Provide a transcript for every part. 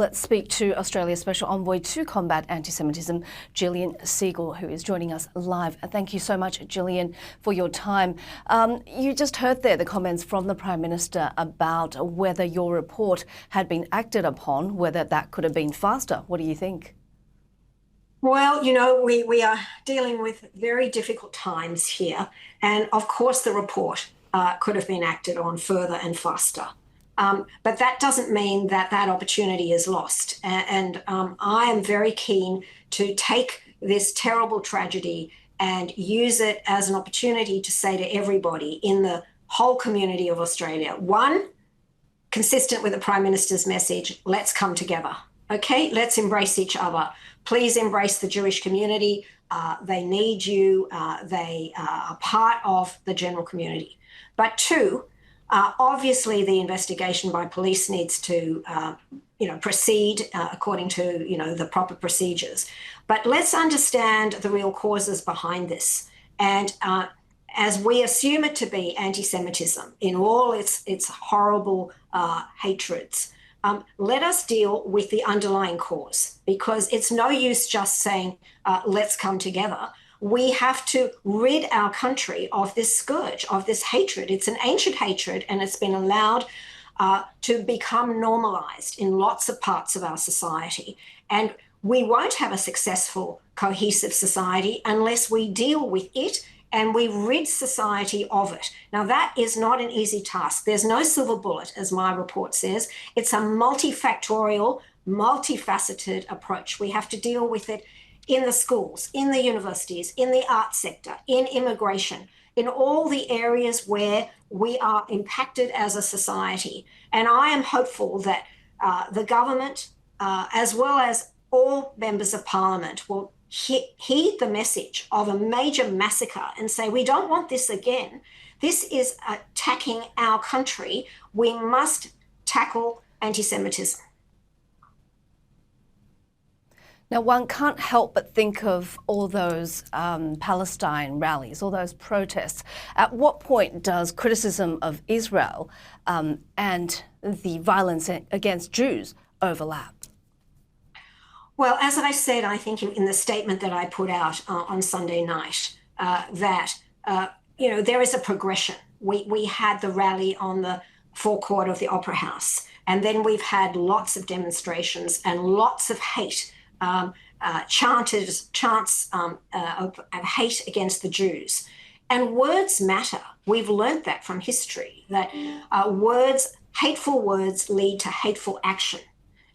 Let's speak to Australia's Special Envoy to Combat Antisemitism, Jillian Segal, who is joining us live. Thank you so much, Jillian, for your time. You just heard there the comments from the Prime Minister about whether your report had been acted upon, whether that could have been faster. What do you think? Well, you know, we are dealing with very difficult times here. And of course, the report could have been acted on further and faster. But that doesn't mean that that opportunity is lost. And I am very keen to take this terrible tragedy and use it as an opportunity to say to everybody in the whole community of Australia, one, consistent with the Prime Minister's message, let's come together. Okay, let's embrace each other. Please embrace the Jewish community. They need you. They are part of the general community. But two, obviously, the investigation by police needs to, proceed according to, the proper procedures. But let's understand the real causes behind this. And as we assume it to be anti-Semitism in all its horrible hatreds, let us deal with the underlying cause, because it's no use just saying, let's come together. We have to rid our country of this scourge, of this hatred. It's an ancient hatred, and it's been allowed to become normalized in lots of parts of our society. And we won't have a successful, cohesive society unless we deal with it and we rid society of it. Now, that is not an easy task. There's no silver bullet, as my report says. It's a multifactorial, multifaceted approach. We have to deal with it in the schools, in the universities, in the arts sector, in immigration, in all the areas where we are impacted as a society. And I am hopeful that the government, as well as all members of parliament, will heed the message of a major massacre and say, we don't want this again. This is attacking our country. We must tackle anti-Semitism. Now, one can't help but think of all those Palestine rallies, all those protests. At what point does criticism of Israel and the violence against Jews overlap? Well, as I said, I think in the statement that I put out on Sunday night, that there is a progression. We had the rally on the forecourt of the Opera House, and then we've had lots of demonstrations and lots of hate. Chants of hate against the Jews. And words matter. We've learned that from history, that hateful words lead to hateful action.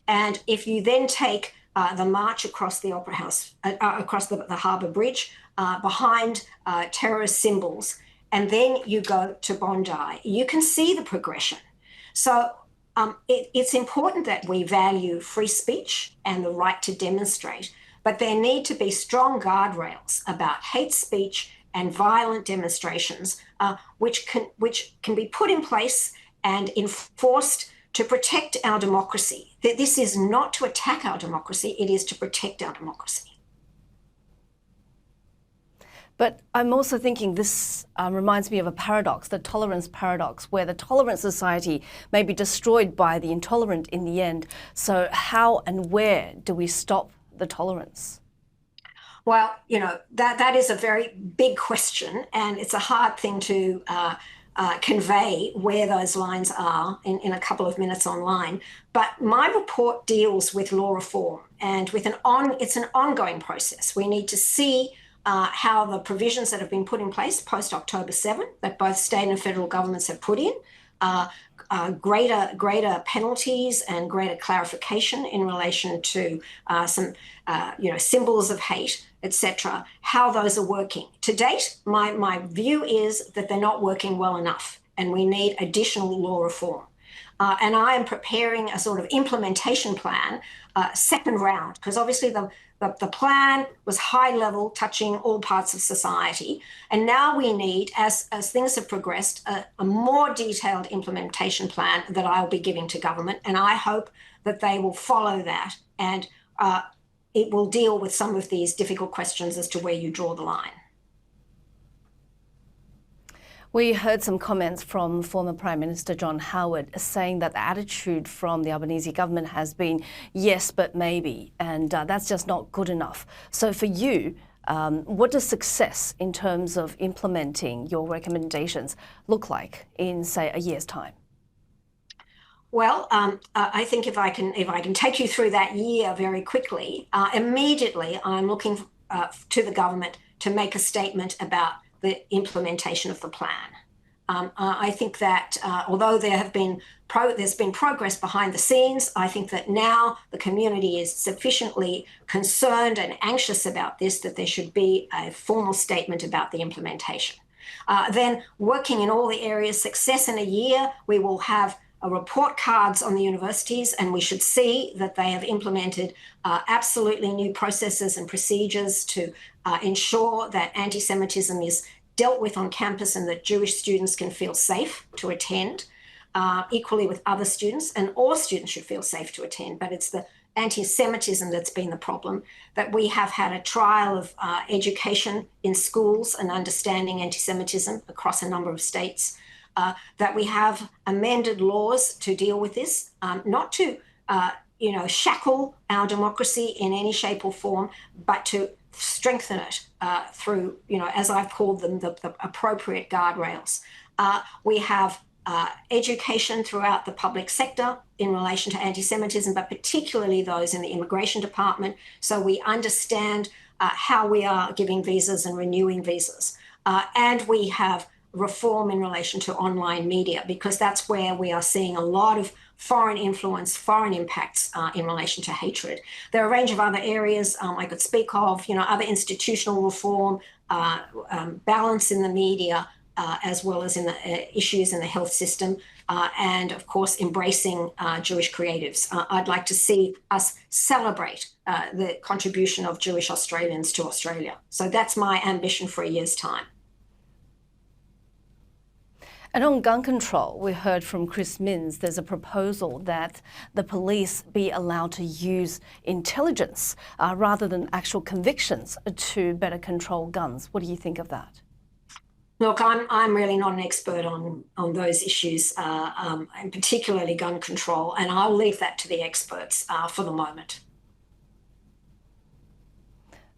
And if you then take the march across the Opera House, across the Harbour Bridge, behind terrorist symbols, and then you go to Bondi, you can see the progression. So it's important that we value free speech and the right to demonstrate, but there need to be strong guardrails about hate speech and violent demonstrations, which can be put in place and enforced to protect our democracy. That this is not to attack our democracy, it is to protect our democracy. But I'm also thinking this reminds me of a paradox, the tolerance paradox, where the tolerant society may be destroyed by the intolerant in the end. So how and where do we stop the tolerance? Well, that is a very big question, and it's a hard thing to convey where those lines are in a couple of minutes online. But my report deals with law reform, and it's an ongoing process. We need to see how the provisions that have been put in place post-October 7, that both state and federal governments have put in, greater penalties and greater clarification in relation to some symbols of hate, etc., how those are working. To date, my view is that they're not working well enough, and we need additional law reform. And I am preparing a sort of implementation plan, second round, because obviously the plan was high level, touching all parts of society. And now we need, as things have progressed, a more detailed implementation plan that I'll be giving to government. And I hope that they will follow that, and it will deal with some of these difficult questions as to where you draw the line. We heard some comments from former Prime Minister John Howard saying that the attitude from the Albanese government has been yes, but maybe, and that's just not good enough. So for you, what does success in terms of implementing your recommendations look like in, say, a year's time? Well, I think if I can take you through that year very quickly, immediately I'm looking to the government to make a statement about the implementation of the plan. I think that although there's been progress behind the scenes, I think that now the community is sufficiently concerned and anxious about this that there should be a formal statement about the implementation. Then working in all the areas, success in a year, we will have report cards on the universities, and we should see that they have implemented absolutely new processes and procedures to ensure that anti-Semitism is dealt with on campus and that Jewish students can feel safe to attend, equally with other students, and all students should feel safe to attend, but it's the anti-Semitism that's been the problem, that we have had a trial of education in schools and understanding anti-Semitism across a number of states, that we have amended laws to deal with this, not to shackle our democracy in any shape or form, but to strengthen it through, as I've called them, the appropriate guardrails. We have education throughout the public sector in relation to anti-Semitism, but particularly those in the immigration department, so we understand how we are giving visas and renewing visas. And we have reform in relation to online media, because that's where we are seeing a lot of foreign influence, foreign impacts in relation to hatred. There are a range of other areas I could speak of, other institutional reform, balance in the media, as well as in the issues in the health system, and of course embracing Jewish creatives. I'd like to see us celebrate the contribution of Jewish Australians to Australia. So that's my ambition for a year's time. And on gun control, we heard from Chris Minns there's a proposal that the police be allowed to use intelligence rather than actual convictions to better control guns. What do you think of that? Look, I'm really not an expert on those issues, and particularly gun control, and I'll leave that to the experts for the moment.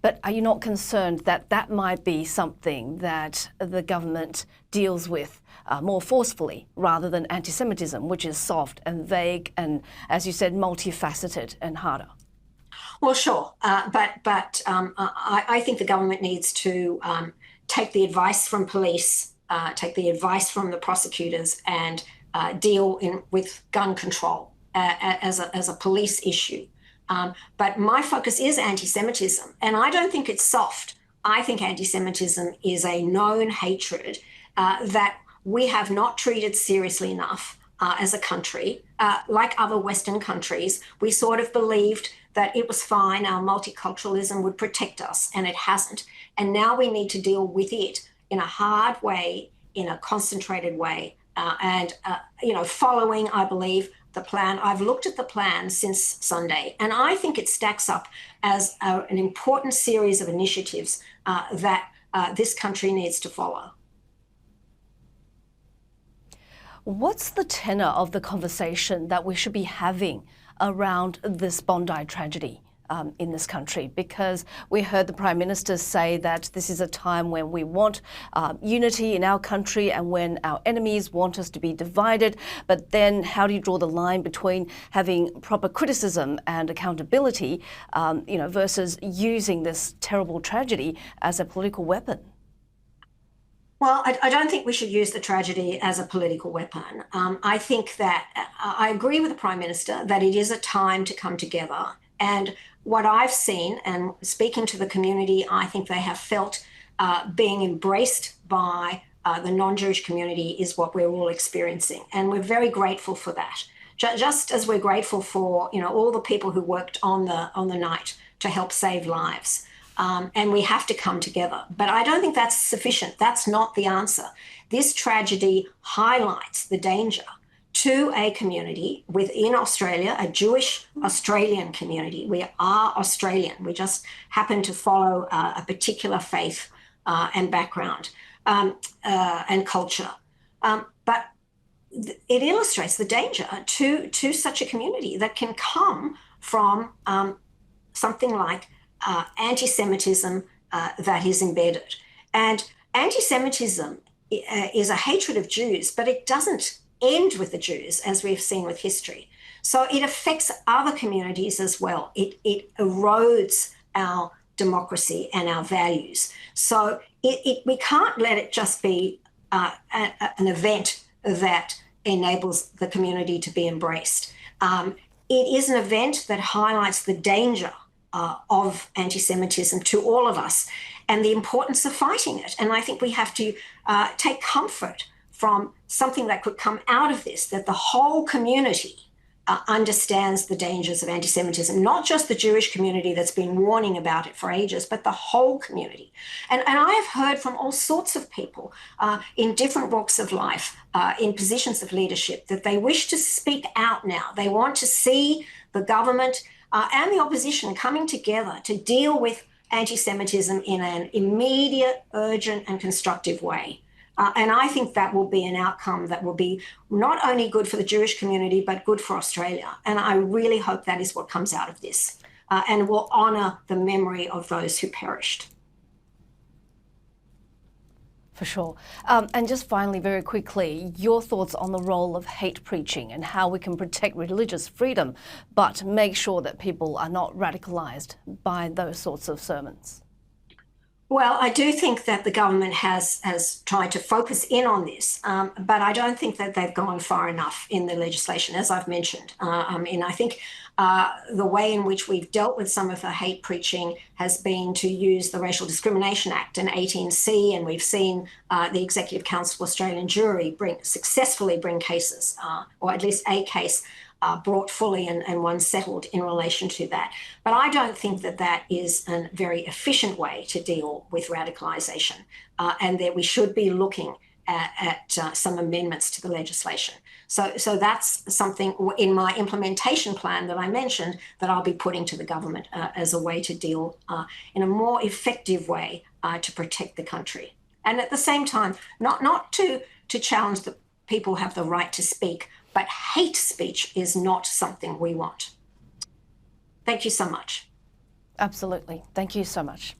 But are you not concerned that that might be something that the government deals with more forcefully rather than anti-Semitism, which is soft and vague and, as you said, multifaceted and harder? Well, sure, but I think the government needs to take the advice from police, take the advice from the prosecutors, and deal with gun control as a police issue. But my focus is anti-Semitism, and I don't think it's soft. I think anti-Semitism is a known hatred that we have not treated seriously enough as a country. Like other Western countries, we sort of believed that it was fine, our multiculturalism would protect us, and it hasn't. And now we need to deal with it in a hard way, in a concentrated way, and following, I believe, the plan. I've looked at the plan since Sunday, and I think it stacks up as an important series of initiatives that this country needs to follow. What's the tenor of the conversation that we should be having around this Bondi tragedy in this country? Because we heard the Prime Minister say that this is a time when we want unity in our country and when our enemies want us to be divided. But then how do you draw the line between having proper criticism and accountability, versus using this terrible tragedy as a political weapon? Well, I don't think we should use the tragedy as a political weapon. I think that I agree with the Prime Minister that it is a time to come together. And what I've seen, and speaking to the community, I think they have felt being embraced by the non-Jewish community is what we're all experiencing. And we're very grateful for that. Just as we're grateful for, all the people who worked on the night to help save lives. And we have to come together. But I don't think that's sufficient. That's not the answer. This tragedy highlights the danger to a community within Australia, a Jewish Australian community. We are Australian. We just happen to follow a particular faith and background. and culture. But it illustrates the danger to such a community that can come from something like anti-Semitism that is embedded. And anti-Semitism is a hatred of Jews, but it doesn't end with the Jews, as we've seen with history. So it affects other communities as well. It erodes our democracy and our values. So we can't let it just be an event that enables the community to be embraced. It is an event that highlights the danger of anti-Semitism to all of us and the importance of fighting it. And I think we have to take comfort from something that could come out of this, that the whole community understands the dangers of anti-Semitism, not just the Jewish community that's been warning about it for ages, but the whole community. And I have heard from all sorts of people in different walks of life, in positions of leadership, that they wish to speak out now. They want to see the government and the opposition coming together to deal with anti-Semitism in an immediate, urgent, and constructive way. And I think that will be an outcome that will be not only good for the Jewish community, but good for Australia. And I really hope that is what comes out of this and will honour the memory of those who perished. For sure. And just finally, very quickly, your thoughts on the role of hate preaching and how we can protect religious freedom, but make sure that people are not radicalised by those sorts of sermons. Well, I do think that the government has tried to focus in on this, but I don't think that they've gone far enough in the legislation, as I've mentioned. I think the way in which we've dealt with some of the hate preaching has been to use the Racial Discrimination Act and 18C, and we've seen the Executive Council Australian jury successfully bring cases, or at least a case, brought fully and one settled in relation to that. But I don't think that that is a very efficient way to deal with radicalisation, and that we should be looking at some amendments to the legislation. So that's something in my implementation plan that I mentioned that I'll be putting to the government as a way to deal in a more effective way to protect the country. And at the same time, not to challenge that people have the right to speak, but hate speech is not something we want. Thank you so much. Absolutely. Thank you so much.